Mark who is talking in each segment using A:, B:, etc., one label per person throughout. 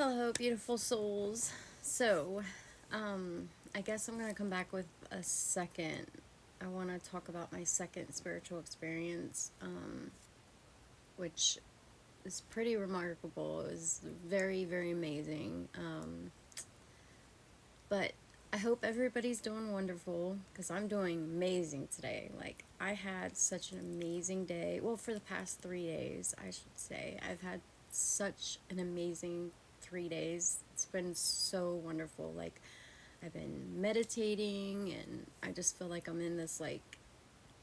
A: Hello, beautiful souls. So, I guess I'm gonna come back with a second. I want to talk about my second spiritual experience, which is pretty remarkable. It was very, very amazing. But I hope everybody's doing wonderful because I'm doing amazing today. Like, I had such an amazing day. Well, for the past 3 days, I should say. I've had such an amazing 3 days. It's been so wonderful. Like, I've been meditating, and I just feel like I'm in this, like,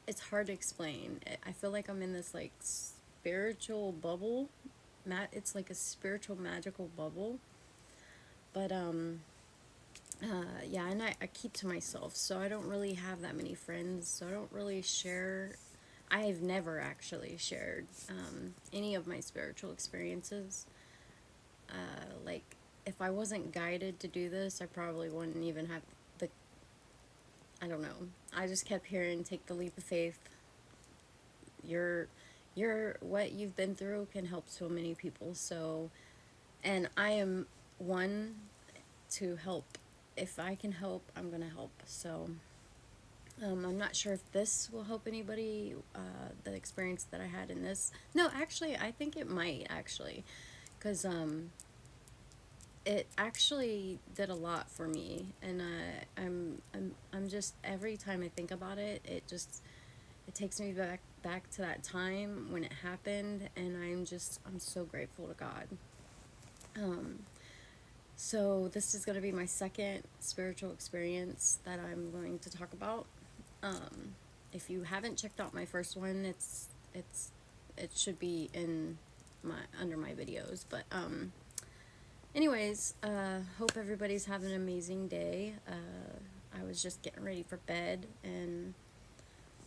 A: it's hard to explain. I feel like I'm in this, like, spiritual bubble. It's like a spiritual magical bubble. But, yeah, and I keep to myself, so I don't really have that many friends, so I don't really share. I've never actually shared any of my spiritual experiences. Like, if I wasn't guided to do this, I probably wouldn't even have the. I don't know. I just kept hearing, take the leap of faith. Your, what you've been through can help so many people. So, and I am one to help. If I can help, I'm gonna help. So, I'm not sure if this will help anybody, the experience that I had in this. No, actually, I think it might, actually. Because it actually did a lot for me. And I'm just, every time I think about it, it takes me back to that time when it happened. And I'm so grateful to God. Um, so this is going to be my second spiritual experience that I'm going to talk about. Um, if you haven't checked out my first one, it should be in my under my videos. But anyways, hope everybody's having an amazing day. I was just getting ready for bed and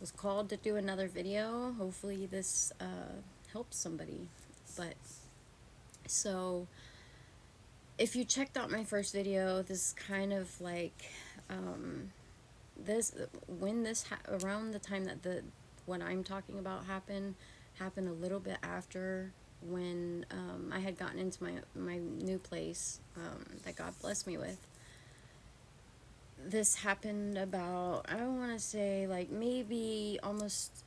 A: was called to do another video. Hopefully this helps somebody. But so if you checked out my first video, this is kind of like this when this around the time that the what I'm talking about happened a little bit after when I had gotten into my new place that God blessed me with. This happened about, I want to say, like, maybe almost,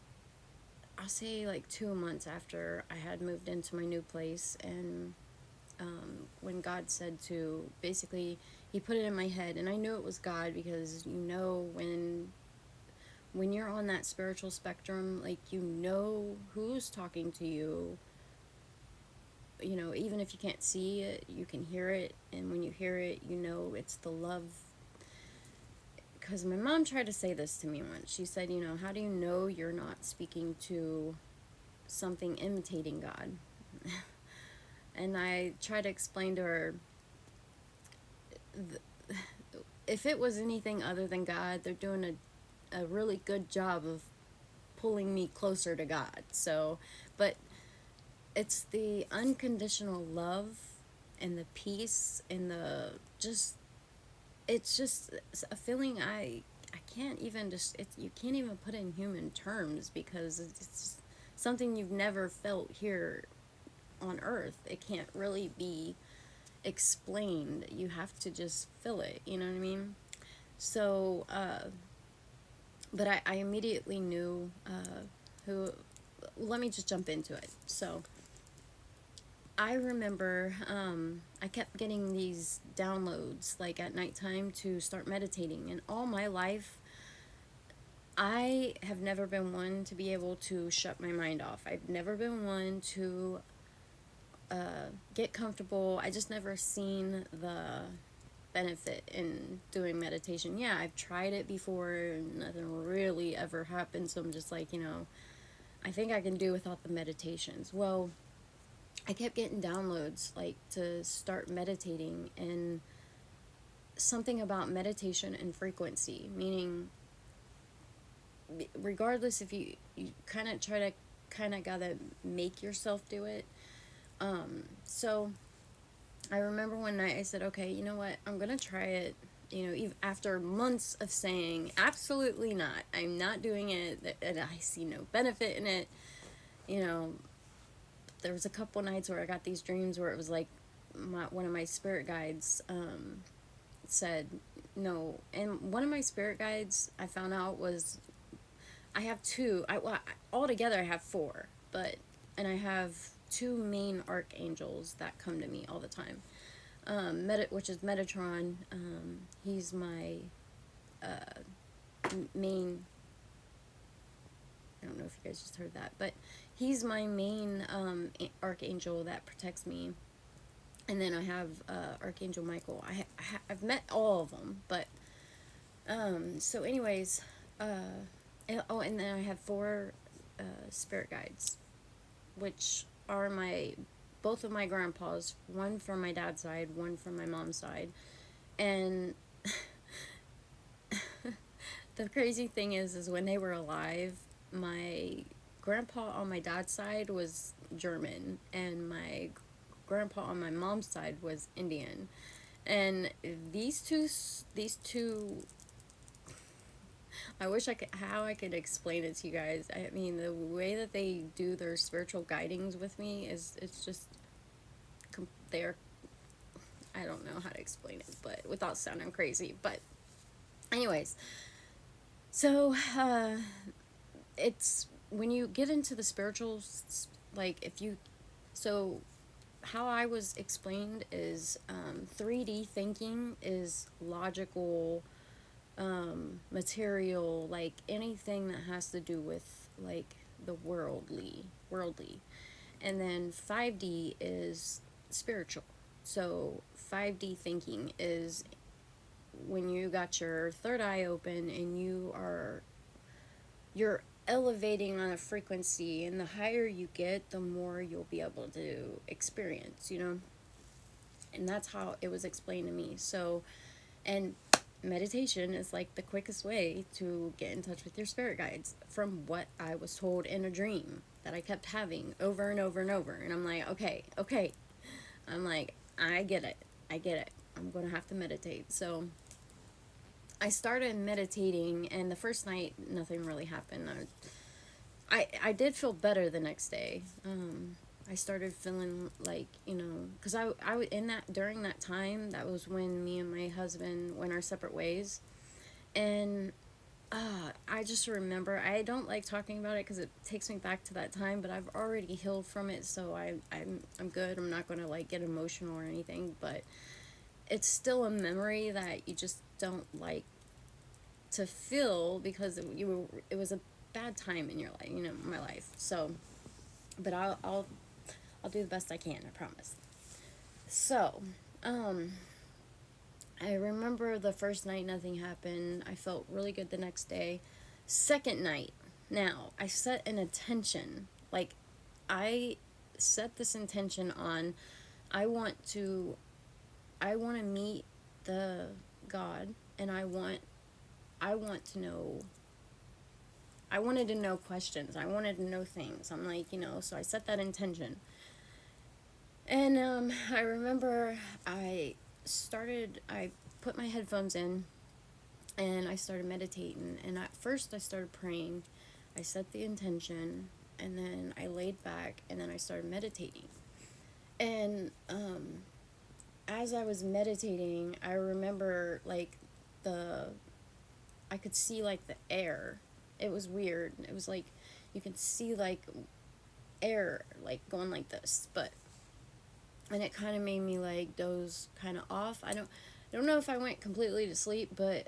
A: I'll say like 2 months after I had moved into my new place. And when God said to, basically, he put it in my head, and I knew it was God because when you're on that spiritual spectrum, like, who's talking to you. Even if you can't see it, you can hear it, and when you hear it, it's the love. Because my mom tried to say this to me once. She said, how do you know you're not speaking to something imitating God? And I tried to explain to her, if it was anything other than God, they're doing a really good job of pulling me closer to God. So, but it's the unconditional love and the peace and it's just a feeling I can't even you can't even put in human terms, because it's something you've never felt here on earth. It can't really be explained. You have to just feel it, you know what I mean? So, but I immediately knew who. Let me just jump into it. So, I remember I kept getting these downloads, like, at nighttime to start meditating. And all my life, I have never been one to be able to shut my mind off. I've never been one to get comfortable. I just never seen the benefit in doing meditation. Yeah, I've tried it before and nothing really ever happened. So I'm just like, I think I can do without the meditations. Well, I kept getting downloads, like, to start meditating, and something about meditation and frequency, meaning regardless if you kind of try to gotta make yourself do it. So I remember one night I said, okay, you know what, I'm gonna try it. Even after months of saying absolutely not, I'm not doing it, and I see no benefit in it. There was a couple nights where I got these dreams where it was like one of my spirit guides said no. And one of my spirit guides I found out was, I have two. Altogether I have four, but and I have two main archangels that come to me all the time. Which is Metatron. He's my main. I don't know if you guys just heard that, but he's my main archangel that protects me. And then I have Archangel Michael. I've met all of them, but so anyways, and then I have four spirit guides, which are both of my grandpas, one from my dad's side, one from my mom's side. And the crazy thing is when they were alive, my grandpa on my dad's side was German, and my grandpa on my mom's side was Indian. And these two, I wish I could explain it to you guys. I mean, the way that they do their spiritual guidings with me it's just, they're, I don't know how to explain it, but without sounding crazy. But anyways, so it's when you get into the spiritual, like if you, so how I was explained is 3D thinking is logical, material, like anything that has to do with like the worldly. And then 5D is spiritual. So 5D thinking is when you got your third eye open and you're elevating on a frequency, and the higher you get, the more you'll be able to experience, and that's how it was explained to me. So, and meditation is like the quickest way to get in touch with your spirit guides, from what I was told in a dream that I kept having over and over and over. And I'm like, okay, I'm like, I get it, I'm gonna have to meditate. So I started meditating, and the first night nothing really happened. I did feel better the next day. I started feeling like, because I in that, during that time, that was when me and my husband went our separate ways. And I just remember, I don't like talking about it because it takes me back to that time, but I've already healed from it, so I'm good. I'm not going to like get emotional or anything, but it's still a memory that you just don't like to feel, because it was a bad time in your life, my life. So, but I'll do the best I can, I promise. So, I remember the first night nothing happened. I felt really good the next day. Second night, now I set an intention. Like, I set this intention on, I want to meet the God, and I wanted to know questions. I wanted to know things. I'm like, so I set that intention. And I remember I put my headphones in, and I started meditating. And at first I started praying. I set the intention, and then I laid back, and then I started meditating. And as I was meditating, I remember like I could see like the air. It was weird. It was like you could see like air like going like this, and it kind of made me like doze kind of off. I don't know if I went completely to sleep, but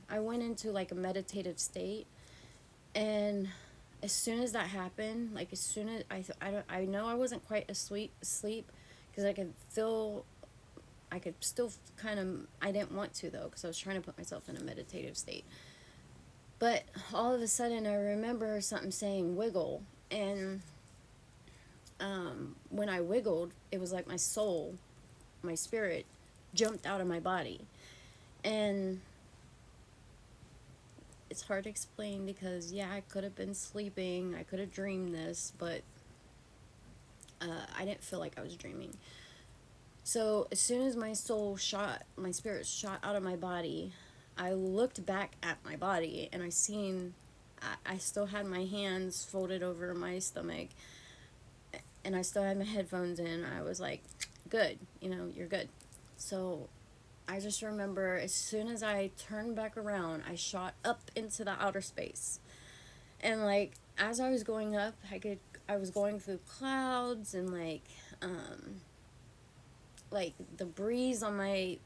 A: I went into like a meditative state. And as soon as that happened, like as soon as I know I wasn't quite asleep, because I could still kind of, I didn't want to though, because I was trying to put myself in a meditative state. But all of a sudden I remember something saying wiggle, and when I wiggled, it was like my soul, my spirit, jumped out of my body. And it's hard to explain, because yeah, I could have been sleeping, I could have dreamed this, but I didn't feel like I was dreaming. So as soon as my spirit shot out of my body, I looked back at my body, and I still had my hands folded over my stomach, and I still had my headphones in. I was like, good, you're good. So I just remember as soon as I turned back around, I shot up into the outer space. And like as I was going up, I was going through clouds and like the breeze on my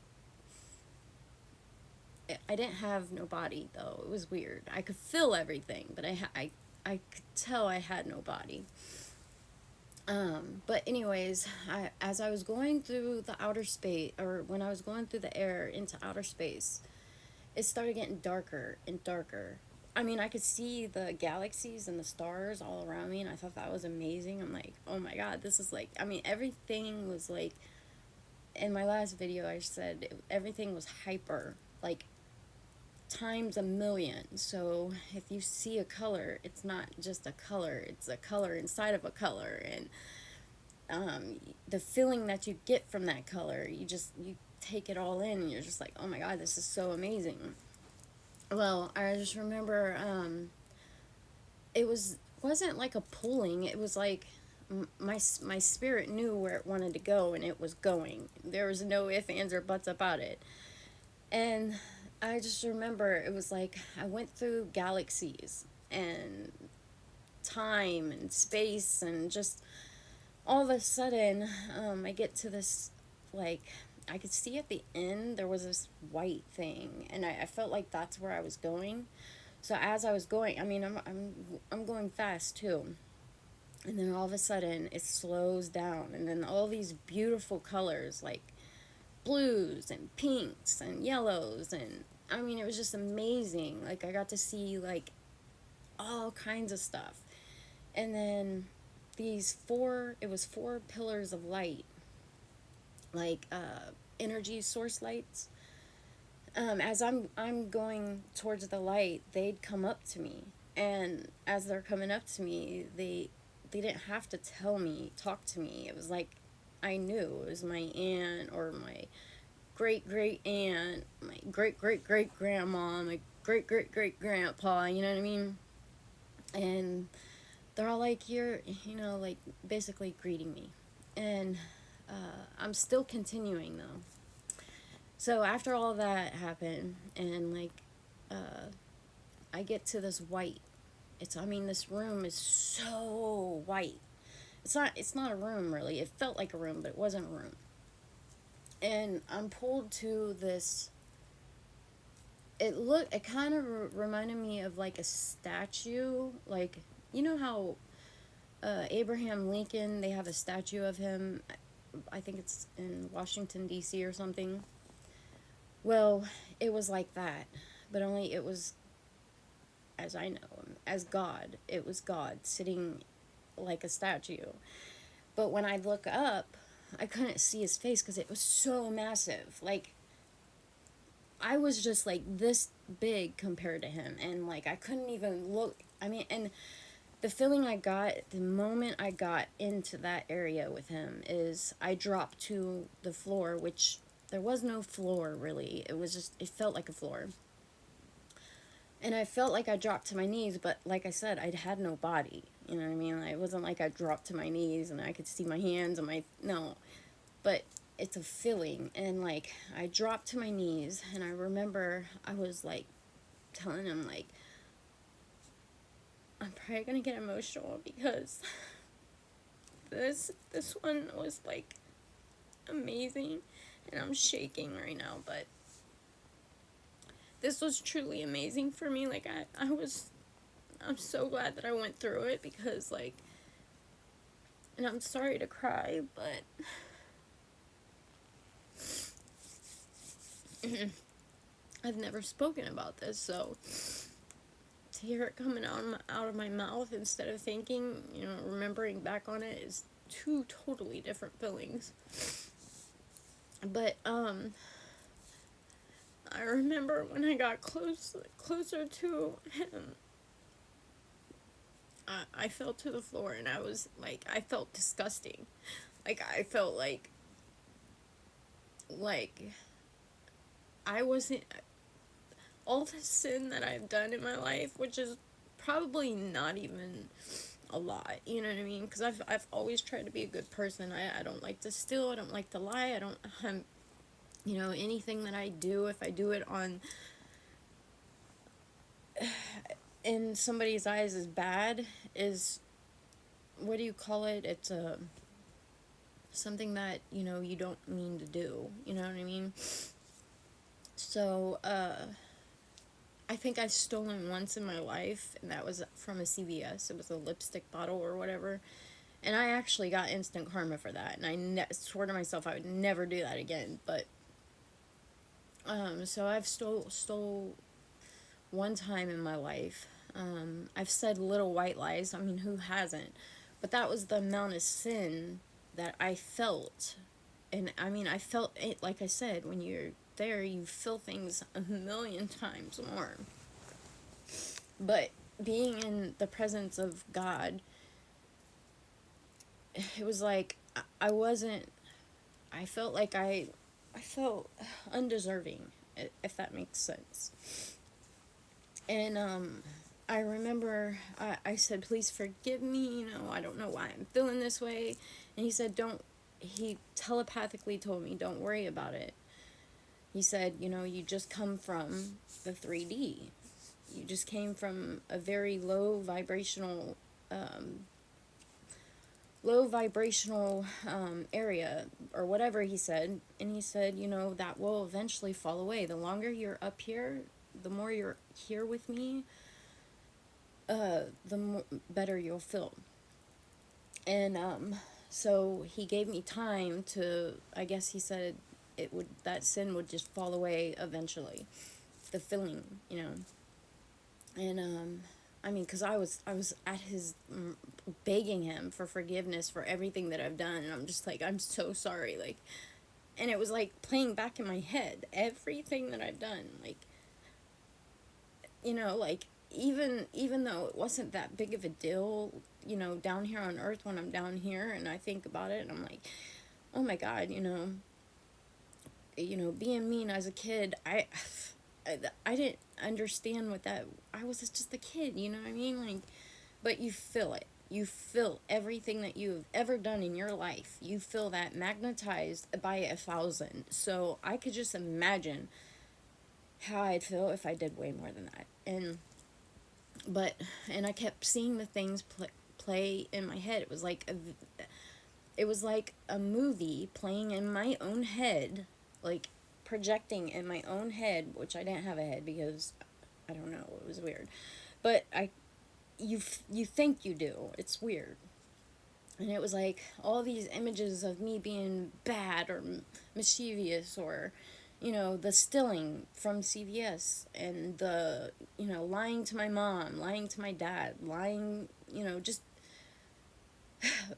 A: I didn't have no body though. It was weird. I could feel everything, but I could tell I had no body. But anyways, as I was going through the outer space, or when I was going through the air into outer space, it started getting darker and darker. I mean, I could see the galaxies and the stars all around me, and I thought that was amazing. I'm like, oh my god, this is like, I mean, everything was like, in my last video, I said everything was hyper, like times a million. So if you see a color, it's not just a color, it's a color inside of a color. And the feeling that you get from that color, you take it all in, and you're just like, oh my god, this is so amazing. Well, I just remember it wasn't like a pulling. It was like my spirit knew where it wanted to go, and it was going. There was no ifs, ands, or buts about it. And I just remember it was like I went through galaxies and time and space, and just all of a sudden, I get to this, like, I could see at the end there was this white thing, and I felt like that's where I was going. So as I was going, I mean, I'm going fast too, and then all of a sudden it slows down, and then all these beautiful colors, like blues and pinks and yellows, and I mean, it was just amazing. Like I got to see like all kinds of stuff, and then it was four pillars of light, like energy source lights. As I'm going towards the light, they'd come up to me, and as they're coming up to me, they didn't have to talk to me. It was like I knew it was my aunt, or my great great aunt, my great great great grandma, my great great great grandpa. You know what I mean? And they're all like, you're, like basically greeting me. And I'm still continuing though. So after all that happened, and like, I get to this white. I mean, this room is so white. It's not a room really. It felt like a room, but it wasn't a room. And I'm pulled to this. It kind of reminded me of like a statue. Like, you know how Abraham Lincoln, they have a statue of him. I think it's in Washington, D.C. or something. Well, it was like that, but only it was, as I know him, as God. It was God sitting like a statue. But when I look up, I couldn't see his face because it was so massive. Like, I was just like this big compared to him, and like I couldn't even look. I mean, and the feeling I got the moment I got into that area with him is I dropped to the floor, which there was no floor really. It felt like a floor. And I felt like I dropped to my knees, but like I said, I had no body. You know what I mean? Like, it wasn't like I dropped to my knees and I could see my hands and no. But it's a feeling. And like, I dropped to my knees, and I remember I was like telling him, like, I'm probably gonna get emotional because this one was like amazing, and I'm shaking right now, but this was truly amazing for me. Like I'm so glad that I went through it, because like, and I'm sorry to cry, but I've never spoken about this, so to hear it coming out of my mouth instead of thinking, remembering back on it, is two totally different feelings. But I remember when I got closer to him, I fell to the floor, and I was like, I felt disgusting. Like, I felt like I wasn't, all the sin that I've done in my life, which is probably not even a lot, you know what I mean? Because I've always tried to be a good person. I don't like to steal, I don't like to lie, I don't, you know, anything that I do, if I do it on, in somebody's eyes is bad, is, what do you call it? It's a, something that, you know, you don't mean to do, you know what I mean? So, I think I've stolen once in my life, and that was from a CVS. It was a lipstick bottle or whatever. And I actually got instant karma for that. And I swore to myself I would never do that again. But, so I've stole one time in my life. I've said little white lies. I mean, who hasn't? But that was the amount of sin that I felt. And I mean, I felt it, like I said, when you're there, you feel things a million times more. But being in the presence of God, it was like I wasn't, I felt like I felt undeserving, if that makes sense. And I remember I said, please forgive me, you know, I don't know why I'm feeling this way. And he said, don't, he telepathically told me, don't worry about it. He said, you know, you just come from the 3D. You just came from a very low vibrational area, or whatever he said. And he said, you know, that will eventually fall away. The longer you're up here, the more you're here with me, better you'll feel. And so he gave me time to, I guess he said, it would, that sin would just fall away eventually, the feeling, you know. And I mean, because I was at his, begging him for forgiveness for everything that I've done, and I'm just like, I'm so sorry, like, and it was like playing back in my head everything that I've done, like, you know, like, even though it wasn't that big of a deal, you know, down here on earth, when I'm down here and I think about it, and I'm like, oh my God, you know, being mean as a kid, I didn't understand what that, I was just a kid, you know what I mean? Like, but you feel it. You feel everything that you've ever done in your life. You feel that magnetized by 1,000. So I could just imagine how I'd feel if I did way more than that. And I kept seeing the things play in my head. It was like a movie playing in my own head, like projecting in my own head, which I didn't have a head because I don't know, it was weird. But you think you do. It's weird. And it was like all these images of me being bad or mischievous, or, you know, the stealing from CVS, and the, you know, lying to my mom, lying to my dad, lying, you know, just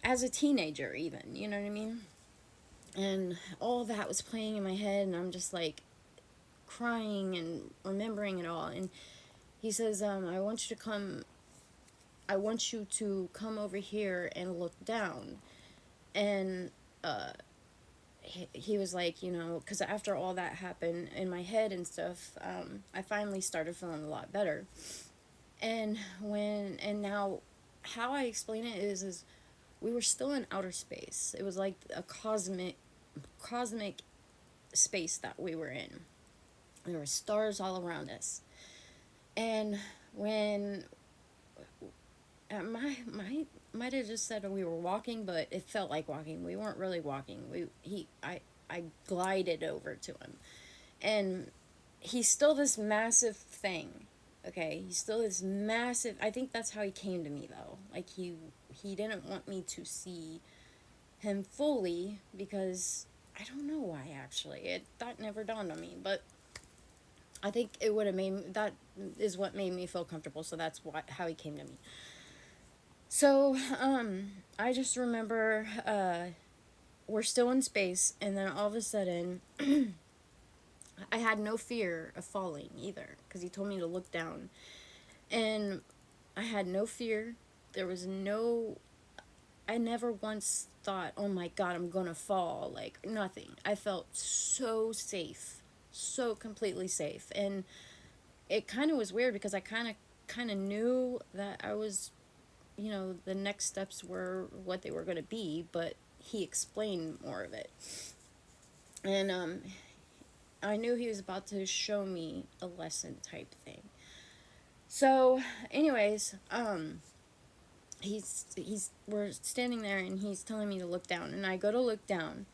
A: as a teenager even, you know what I mean? And all that was playing in my head, and I'm just like crying and remembering it all. And he says, I want you to come over here and look down. And he was like, you know, because after all that happened in my head and stuff, I finally started feeling a lot better. And now, how I explain it is we were still in outer space. It was like a cosmic space that we were in. There were stars all around us. And when my might have just said we were walking, but it felt like walking. We weren't really walking. I glided over to him, and he's still this massive thing. Okay, he's still this massive. I think that's how he came to me though. Like he didn't want me to see him fully, because I don't know why actually. That never dawned on me, but I think it would have made, that is what made me feel comfortable. So that's how he came to me. So, I just remember, we're still in space, and then all of a sudden, I had no fear of falling either, because he told me to look down. And I had no fear. There was no, I never once thought, oh my God, I'm gonna fall. Like, nothing. I felt so safe. So completely safe. And it kind of was weird, because I kind of knew that I was the next steps were what they were going to be, but he explained more of it. And I knew he was about to show me a lesson type thing. So, anyways, we're standing there and he's telling me to look down, and I go to look down,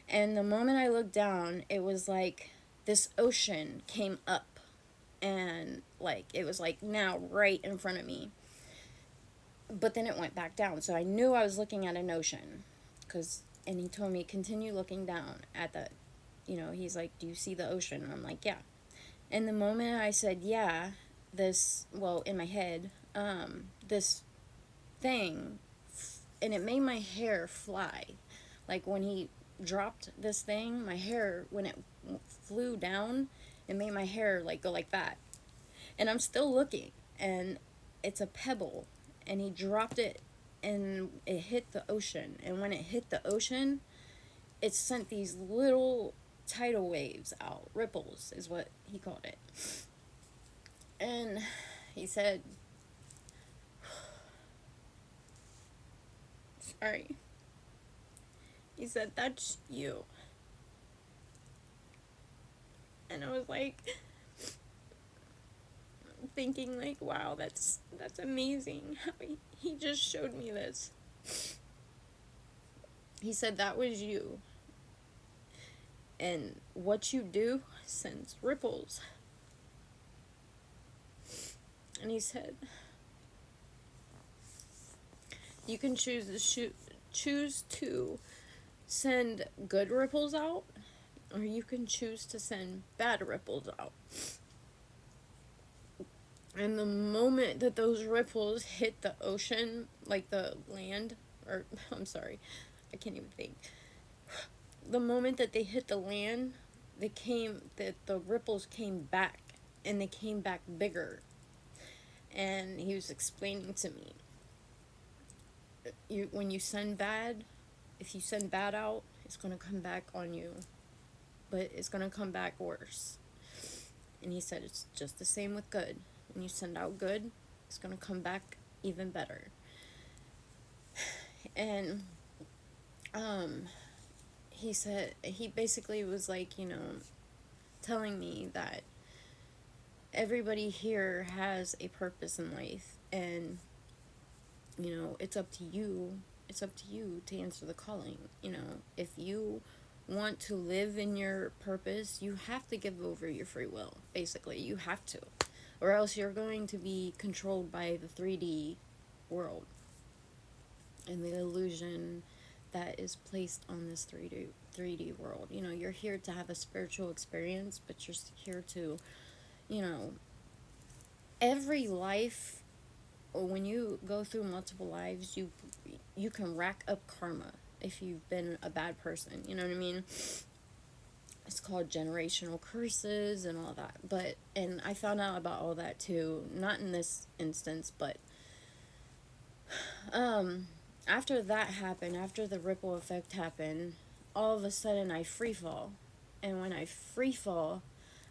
A: and the moment I looked down, it was like this ocean came up, and like it was like now right in front of me, but then it went back down, so I knew I was looking at an ocean, and he told me continue looking down at the, he's like, do you see the ocean? And I'm like, yeah. And the moment I said yeah, in my head, this thing, and it made my hair fly. Like when he dropped this thing, my hair, when it flew down, it made my hair like go like that. And I'm still looking, and it's a pebble, and he dropped it, and it hit the ocean. And when it hit the ocean, it sent these little tidal waves out. Ripples is what he called it. And he said, sorry. He said, that's you. And I was like, thinking like, wow, that's amazing how he just showed me this. He said, that was you. And what you do sends ripples. And he said, you can choose to send good ripples out, or you can choose to send bad ripples out. And the moment that those ripples hit the ocean, like the land, or I'm sorry, I can't even think. The moment that they hit the land, the ripples came back, and they came back bigger. And he was explaining to me, when you send bad, if you send bad out, it's going to come back on you, but it's going to come back worse. And he said it's just the same with good. When you send out good, it's going to come back even better. And he said, he basically was like, telling me that everybody here has a purpose in life, and it's up to you to answer the calling. If you want to live in your purpose, you have to give over your free will. Basically, you have to, or else you're going to be controlled by the 3D world and the illusion that is placed on this 3D world. You're here to have a spiritual experience, but you're here to, every life, or when you go through multiple lives, you can rack up karma if you've been a bad person. You know what I mean? It's called generational curses and all that. And I found out about all that too, not in this instance, but after that happened, after the ripple effect happened, all of a sudden I free fall. And when I free fall,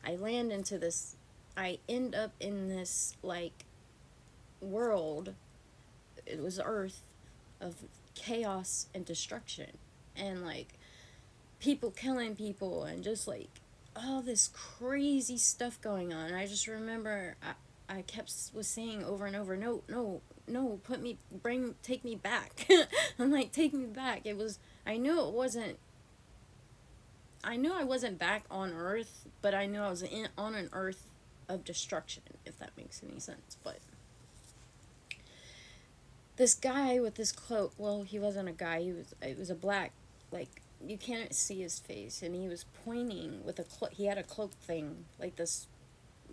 A: I end up in this like world, it was Earth, of chaos and destruction, and like people killing people, and just like all this crazy stuff going on. And I just remember I was saying over and over, no, take me back. I'm like, take me back. I knew I wasn't back on Earth, but I knew I was on an Earth of destruction, if that makes any sense. But this guy with this cloak, well, he wasn't a guy, it was a black, like, you can't see his face, and he was pointing with a cloak. He had a cloak thing, like this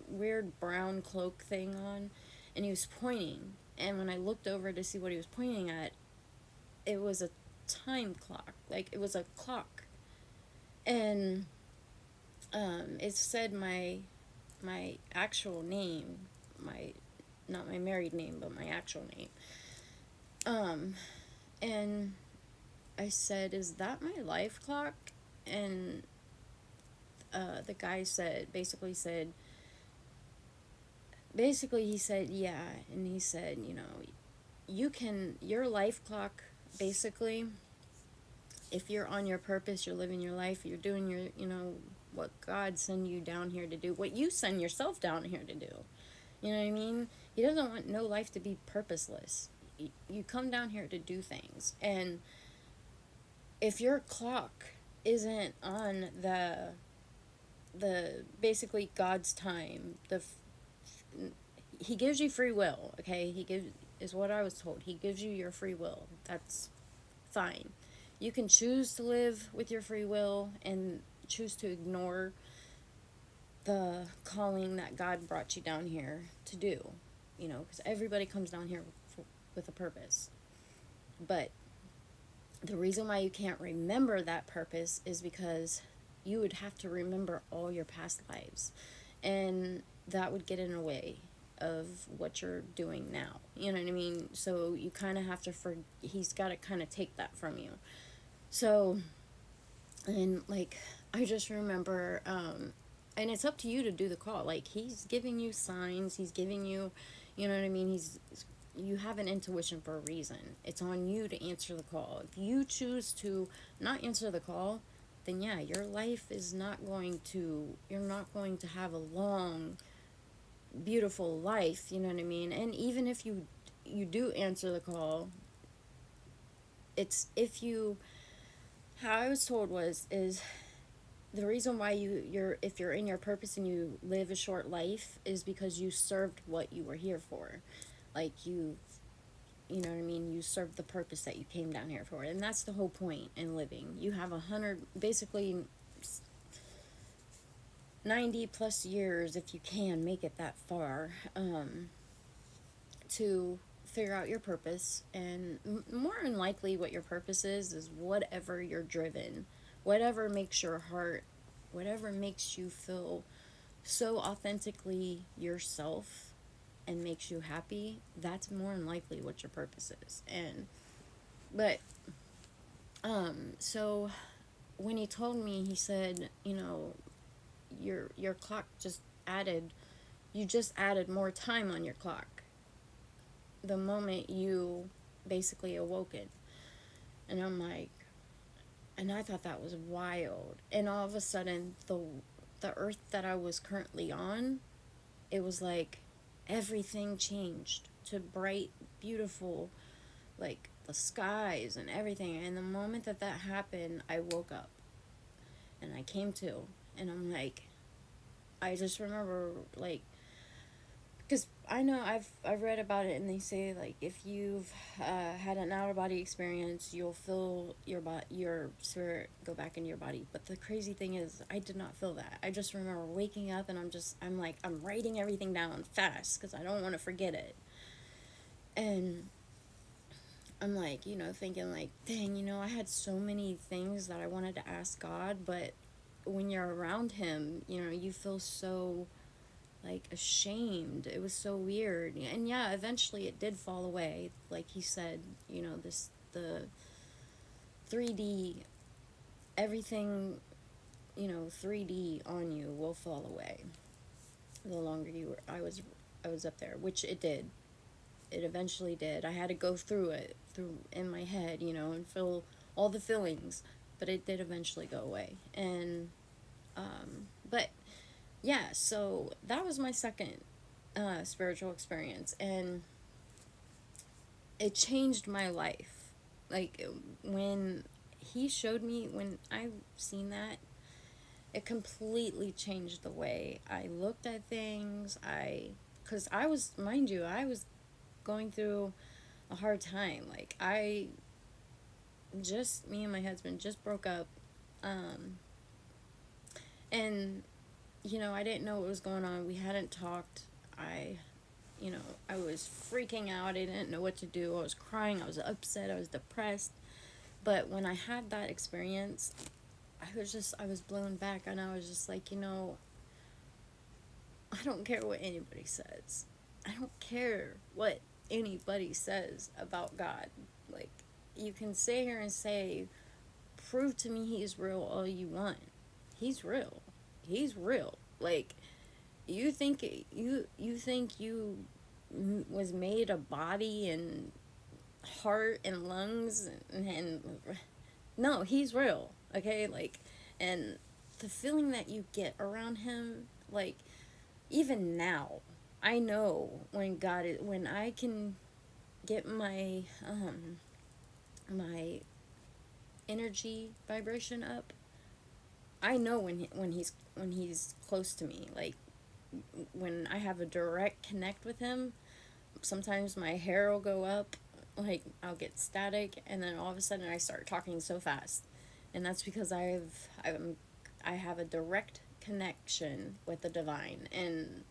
A: weird brown cloak thing on, and he was pointing, and when I looked over to see what he was pointing at, it was a time clock, like, it was a clock, and, it said my actual name, not my married name, but my actual name. And I said, is that my life clock? And the guy basically he said, yeah. And he said, your life clock, basically, if you're on your purpose, you're living your life, you're doing your, what God sent you down here to do, what you send yourself down here to do. You know what I mean? He doesn't want no life to be purposeless. You come down here to do things. And if your clock isn't on the basically God's time, he gives you free will, okay? Is what I was told. He gives you your free will. That's fine. You can choose to live with your free will and choose to ignore the calling that God brought you down here to do, because everybody comes down here with a purpose. But the reason why you can't remember that purpose is because you would have to remember all your past lives, and that would get in the way of what you're doing now. You know what I mean? So you kind of have to he's got to kind of take that from you. So, and like, I just remember, and it's up to you to do the call. Like, he's giving you signs, he's giving you, you know what I mean? You have an intuition for a reason. It's on you to answer the call. If you choose to not answer the call, then yeah, your life is not going to, you're not going to have a long, beautiful life, you know what I mean? And even if you do answer the call, it's how I was told is the reason why if you're in your purpose and you live a short life is because you served what you were here for. Like, you know what I mean, you served the purpose that you came down here for, and that's the whole point in living. You have 90 plus years, if you can make it that far, to figure out your purpose. And more than likely what your purpose is whatever you're driven, whatever makes your heart, whatever makes you feel so authentically yourself and makes you happy, that's more than likely what your purpose is. But so when he told me, he said, your clock you just added more time on your clock the moment you basically awoken. And I'm like, and I thought that was wild. And all of a sudden, the earth that I was currently on, it was like everything changed to bright, beautiful, like the skies and everything. And the moment that happened, I woke up and I came to, and I'm like, I just remember, like, because I know I've read about it, and they say, like, if you've had an out of body experience, you'll feel your spirit go back into your body. But the crazy thing is, I did not feel that. I just remember waking up, and I'm writing everything down fast because I don't want to forget it. And I'm like, thinking like, dang, I had so many things that I wanted to ask God, but when you're around him, you feel so like ashamed. It was so weird. And yeah, eventually it did fall away. Like he said, the 3D, everything, 3D on you will fall away the longer I was up there, which it did. It eventually did. I had to go through in my head, and feel all the feelings, but it did eventually go away. And but yeah, so that was my second spiritual experience, and it changed my life. Like, when he showed me, when I seen that, it completely changed the way I looked at things. Because I was, mind you, I was going through a hard time. Like, me and my husband just broke up, and I didn't know what was going on. We hadn't talked. I was freaking out. I didn't know what to do. I was crying. I was upset. I was depressed. But when I had that experience, I was blown back, and I was just like, I don't care what anybody says. I don't care what anybody says about God. Like, you can sit here and say, prove to me he's real all you want. He's real. He's real. Like, you think you was made a body and heart and lungs, and no, he's real, okay? Like, and the feeling that you get around him, like, even now, I know when God is, when I can get my energy vibration up, I know when he's close to me. Like, when I have a direct connect with him, sometimes my hair will go up, like I'll get static, and then all of a sudden I start talking so fast, and that's because I have a direct connection with the divine, and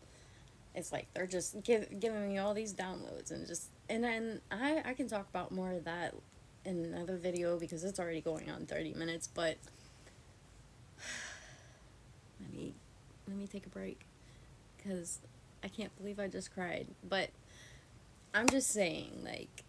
A: it's like they're just giving me all these downloads, and just, and then I can talk about more of that in another video because it's already going on 30 minutes, but let me let me take a break because I can't believe I just cried. But I'm just saying, like,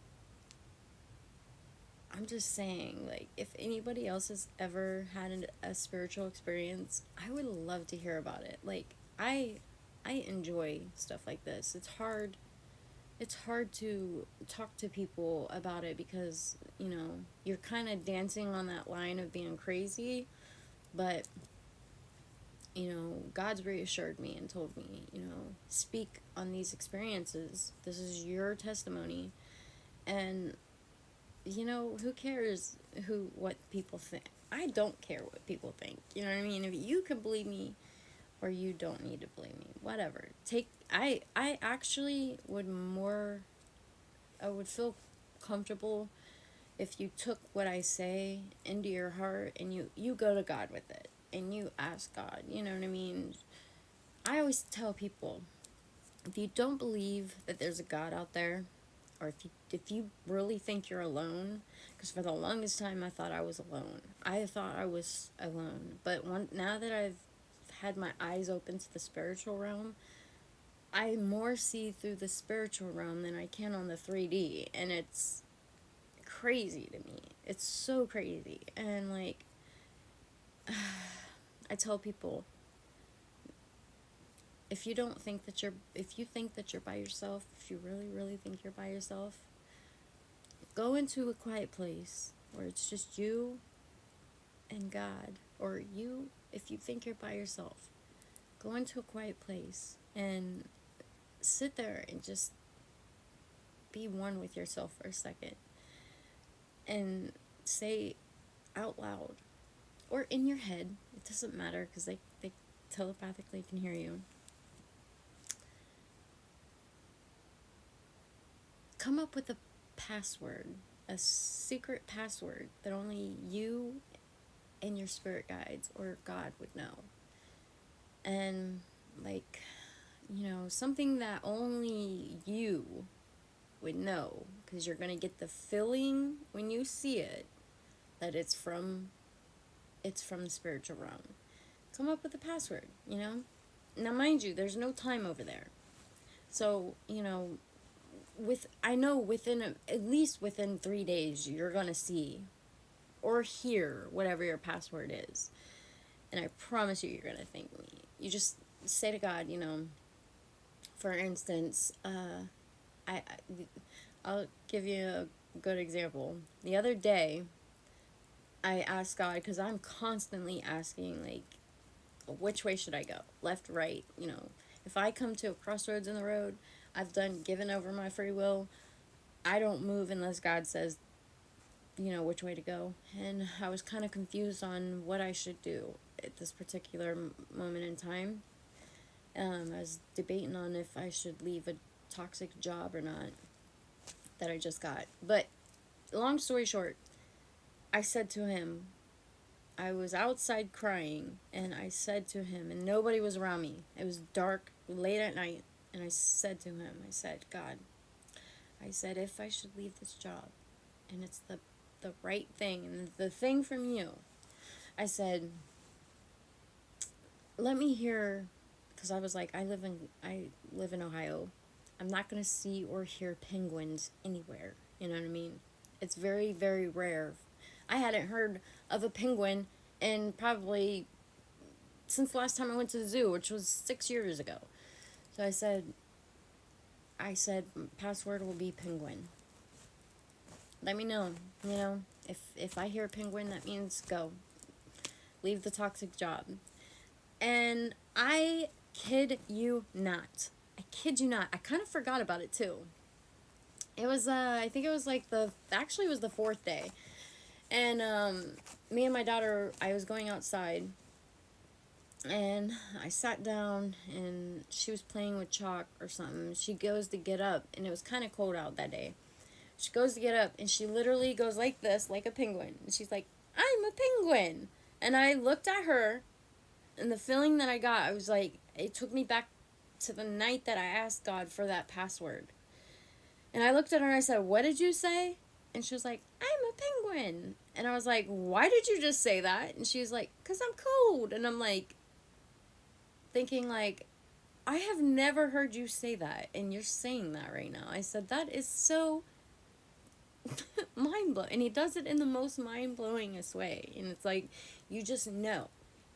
A: if anybody else has ever had a spiritual experience, I would love to hear about it. Like, I enjoy stuff like this. It's hard to talk to people about it because, you're kind of dancing on that line of being crazy, but God's reassured me and told me, speak on these experiences. This is your testimony. And, who cares what people think? I don't care what people think. You know what I mean? If you can believe me or you don't need to believe me, whatever. I actually I would feel comfortable if you took what I say into your heart and you go to God with it and you ask God, you know what I mean? I always tell people, if you don't believe that there's a God out there, or if you really think you're alone, because for the longest time I thought I was alone. I thought I was alone, but now that I've had my eyes open to the spiritual realm, I more see through the spiritual realm than I can on the 3D, and it's crazy to me. It's so crazy. And like, I tell people, if you think that you're by yourself, if you really, really think you're by yourself, go into a quiet place where it's just you and God, or if you think you're by yourself, go into a quiet place and sit there and just be one with yourself for a second and say out loud or in your head, it doesn't matter because they telepathically can hear you. Come up with a password, a secret password that only you and your spirit guides or God would know. And like, something that only you would know, because you're going to get the feeling when you see it that it's from the spiritual realm. Come up with a password, Now mind you, there's no time over there. So, I know at least within 3 days you're going to see or hear whatever your password is. And I promise you're going to thank me. You just say to God, for instance, I'll give you a good example. The other day, I asked God, because I'm constantly asking, like, which way should I go? Left, right, If I come to a crossroads in the road, I've given over my free will. I don't move unless God says, which way to go. And I was kind of confused on what I should do at this particular moment in time. I was debating on if I should leave a toxic job or not that I just got. But long story short, I said to him, I was outside crying, and I said to him, and nobody was around me. It was dark, late at night, and I said to him, I said, God, I said, if I should leave this job, and it's the right thing, and the thing from you, I said, let me hear, because I was like, I live in Ohio. I'm not going to see or hear penguins anywhere. You know what I mean? It's very, very rare. I hadn't heard of a penguin in probably since the last time I went to the zoo, which was 6 years ago. So I said, password will be penguin. let me know. You know, if I hear penguin, that means go. Leave the toxic job. And I kid you not. I kid you not. I kind of forgot about it too. It was I think it was like actually it was the fourth day. And me and my daughter, I was going outside, and I sat down, and she was playing with chalk or something. She goes to get up, and it was kind of cold out that day. She goes to get up, and she literally goes like this, like a penguin. And she's like, "I'm a penguin." And I looked at her, and the feeling that I got, I was like, it took me back to the night that I asked God for that password. And I looked at her and I said, "What did you say?" And she was like, "I'm a penguin." And I was like, "Why did you just say that?" And she was like, "'Cause I'm cold." And I'm like, thinking like, I have never heard you say that, and you're saying that right now. I said, that is so mind blowing. And he does it in the most mind blowingest way. And it's like, you just know,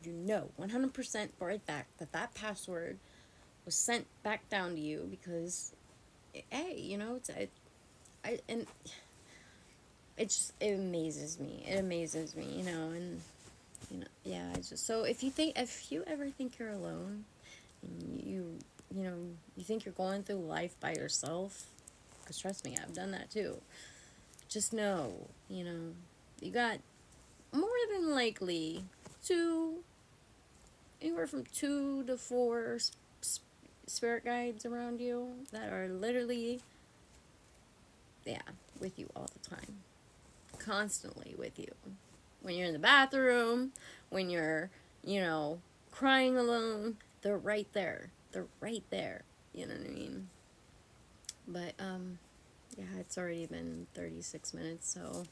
A: 100% for a fact that that password was sent back down to you because, hey, you know, and it just, it amazes me. It amazes me, you know, and, you know, yeah, it's just, so if you ever think you're alone, and you know, you think you're going through life by yourself, because trust me, I've done that too. Just know, you know, you got more than likely anywhere from 2 to 4 spirit guides around you that are literally, yeah, with you all the time, constantly with you. When you're in the bathroom, when you're, you know, crying alone, they're right there. They're right there. You know what I mean? But, yeah, it's already been 36 minutes, so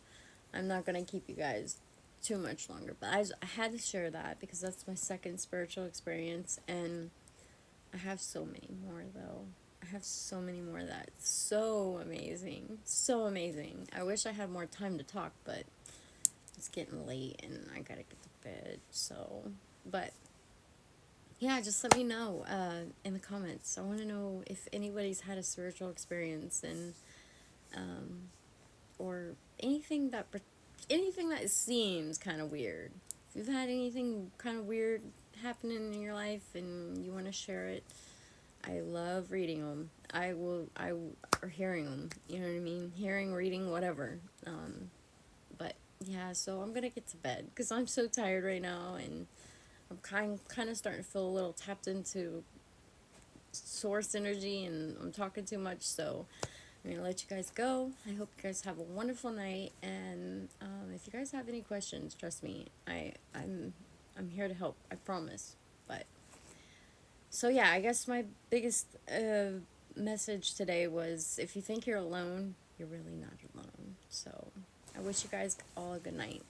A: I'm not going to keep you guys too much longer. But I had to share that because that's my second spiritual experience, and I have so many more, though. I have so many more that's so amazing. So amazing. I wish I had more time to talk, but it's getting late and I gotta get to bed, so, but, yeah, just let me know, in the comments. I want to know if anybody's had a spiritual experience, and, or anything that seems kind of weird. If you've had anything kind of weird happening in your life and you want to share it, I love reading them. Or hearing them, you know what I mean? Hearing, reading, whatever. But yeah, so I'm gonna get to bed because I'm so tired right now, and I'm kind of starting to feel a little tapped into source energy, and I'm talking too much, so I'm gonna let you guys go. I hope you guys have a wonderful night, and if you guys have any questions, trust me, I'm here to help. I promise. But so yeah, I guess my biggest message today was, if you think you're alone, you're really not alone. So I wish you guys all a good night.